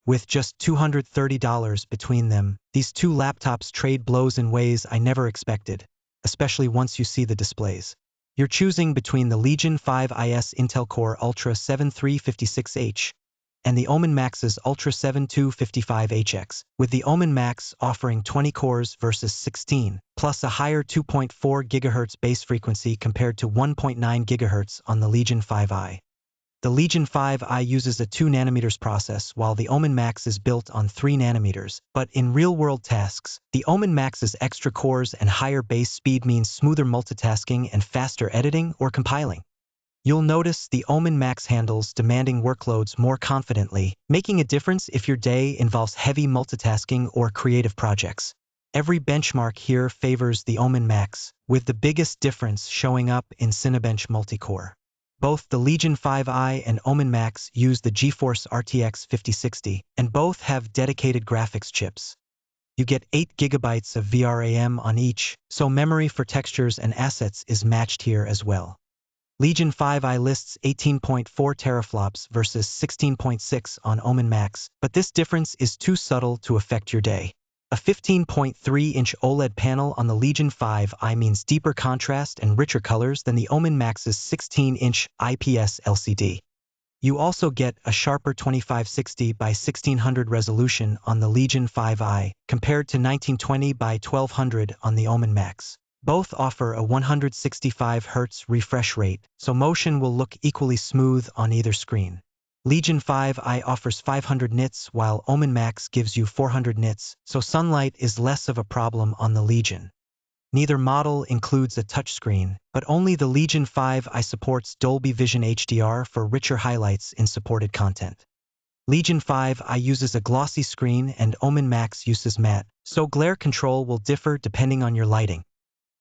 With just $230 between them, these two laptops trade blows in ways I never expected, especially once you see the displays. You're choosing between the Legion 5 IS Intel Core Ultra 7356H and the Omen Max's Ultra 7255HX, with the Omen Max offering 20 cores versus 16, plus a higher 2.4 GHz base frequency compared to 1.9 GHz on the Legion 5i. The Legion 5i uses a 2nm process while the Omen Max is built on 3nm, but in real-world tasks, the Omen Max's extra cores and higher base speed means smoother multitasking and faster editing or compiling. You'll notice the Omen Max handles demanding workloads more confidently, making a difference if your day involves heavy multitasking or creative projects. Every benchmark here favors the Omen Max, with the biggest difference showing up in Cinebench multicore. Both the Legion 5i and Omen Max use the GeForce RTX 5060, and both have dedicated graphics chips. You get 8 GB of VRAM on each, so memory for textures and assets is matched here as well. Legion 5i lists 18.4 teraflops versus 16.6 on Omen Max, but this difference is too subtle to affect your day. A 15.3-inch OLED panel on the Legion 5i means deeper contrast and richer colors than the Omen Max's 16-inch IPS LCD. You also get a sharper 2560 by 1600 resolution on the Legion 5i, compared to 1920 by 1200 on the Omen Max. Both offer a 165 Hz refresh rate, so motion will look equally smooth on either screen. Legion 5i offers 500 nits while Omen Max gives you 400 nits, so sunlight is less of a problem on the Legion. Neither model includes a touchscreen, but only the Legion 5i supports Dolby Vision HDR for richer highlights in supported content. Legion 5i uses a glossy screen and Omen Max uses matte, so glare control will differ depending on your lighting.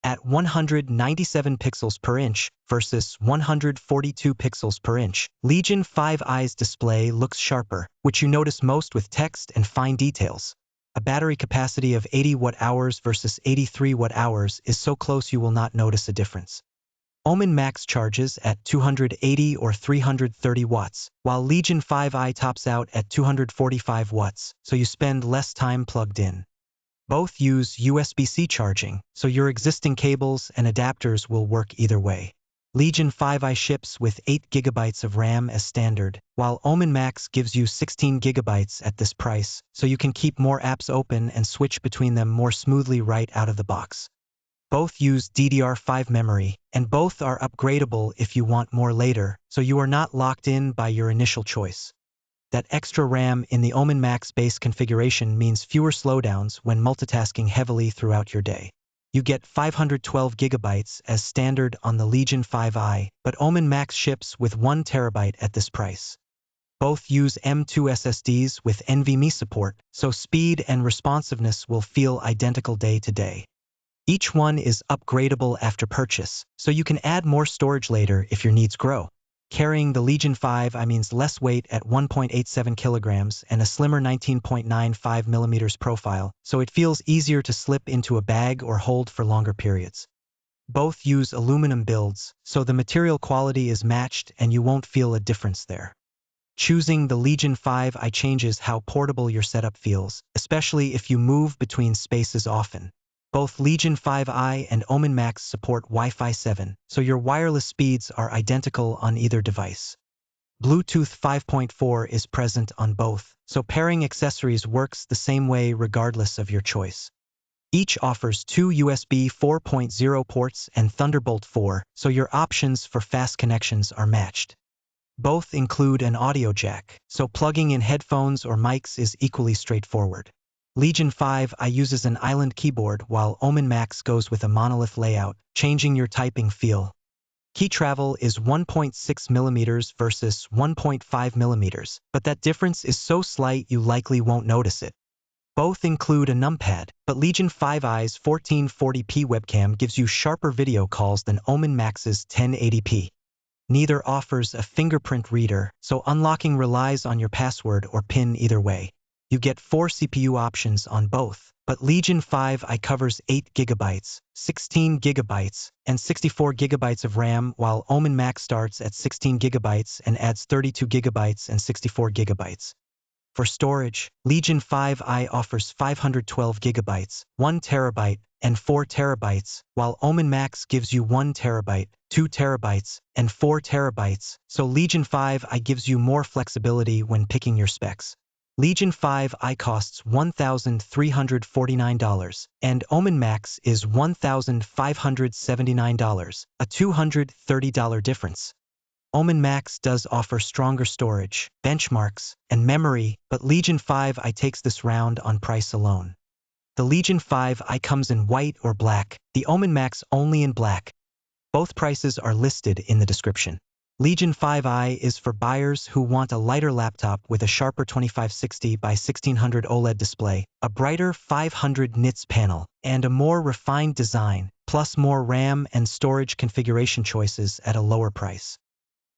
At 197 pixels per inch versus 142 pixels per inch, Legion 5i's display looks sharper, which you notice most with text and fine details. A battery capacity of 80 watt-hours versus 83 watt-hours is so close you will not notice a difference. Omen Max charges at 280 or 330 watts, while Legion 5i tops out at 245 watts, so you spend less time plugged in. Both use USB-C charging, so your existing cables and adapters will work either way. Legion 5i ships with 8 GB of RAM as standard, while Omen Max gives you 16 GB at this price, so you can keep more apps open and switch between them more smoothly right out of the box. Both use DDR5 memory, and both are upgradable if you want more later, so you are not locked in by your initial choice. That extra RAM in the Omen Max base configuration means fewer slowdowns when multitasking heavily throughout your day. You get 512 GB as standard on the Legion 5i, but Omen Max ships with 1 TB at this price. Both use M.2 SSDs with NVMe support, so speed and responsiveness will feel identical day to day. Each one is upgradable after purchase, so you can add more storage later if your needs grow. Carrying the Legion 5i means less weight at 1.87 kilograms and a slimmer 19.95 mm profile, so it feels easier to slip into a bag or hold for longer periods. Both use aluminum builds, so the material quality is matched and you won't feel a difference there. Choosing the Legion 5i changes how portable your setup feels, especially if you move between spaces often. Both Legion 5i and Omen Max support Wi-Fi 7, so your wireless speeds are identical on either device. Bluetooth 5.4 is present on both, so pairing accessories works the same way regardless of your choice. Each offers 2 USB 4.0 ports and Thunderbolt 4, so your options for fast connections are matched. Both include an audio jack, so plugging in headphones or mics is equally straightforward. Legion 5i uses an island keyboard while Omen Max goes with a monolith layout, changing your typing feel. Key travel is 1.6 mm versus 1.5 mm, but that difference is so slight you likely won't notice it. Both include a numpad, but Legion 5i's 1440p webcam gives you sharper video calls than Omen Max's 1080p. Neither offers a fingerprint reader, so unlocking relies on your password or PIN either way. You get 4 CPU options on both, but Legion 5i covers 8 GB, 16 GB, and 64 GB of RAM, while Omen Max starts at 16 GB and adds 32 GB and 64 GB. For storage, Legion 5i offers 512 gigabytes, 1 terabyte, and 4 terabytes, while Omen Max gives you 1 terabyte, 2 terabytes, and 4 terabytes, so Legion 5i gives you more flexibility when picking your specs. Legion 5i costs $1,349, and Omen Max is $1,579, a $230 difference. Omen Max does offer stronger storage, benchmarks, and memory, but Legion 5i takes this round on price alone. The Legion 5i comes in white or black, the Omen Max only in black. Both prices are listed in the description. Legion 5i is for buyers who want a lighter laptop with a sharper 2560 by 1600 OLED display, a brighter 500 nits panel, and a more refined design, plus more RAM and storage configuration choices at a lower price.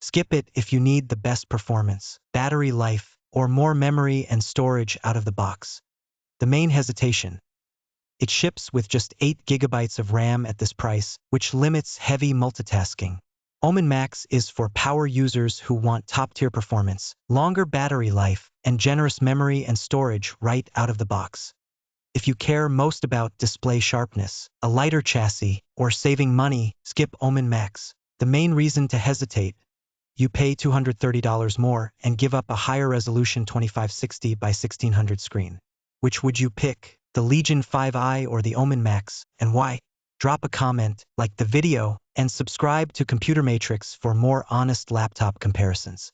Skip it if you need the best performance, battery life, or more memory and storage out of the box. The main hesitation. It ships with just 8 gigabytes of RAM at this price, which limits heavy multitasking. Omen Max is for power users who want top-tier performance, longer battery life, and generous memory and storage right out of the box. If you care most about display sharpness, a lighter chassis, or saving money, skip Omen Max. The main reason to hesitate: you pay $230 more and give up a higher resolution 2560 by 1600 screen. Which would you pick, the Legion 5i or the Omen Max, and why? Drop a comment, like the video, and subscribe to Computer Matrix for more honest laptop comparisons.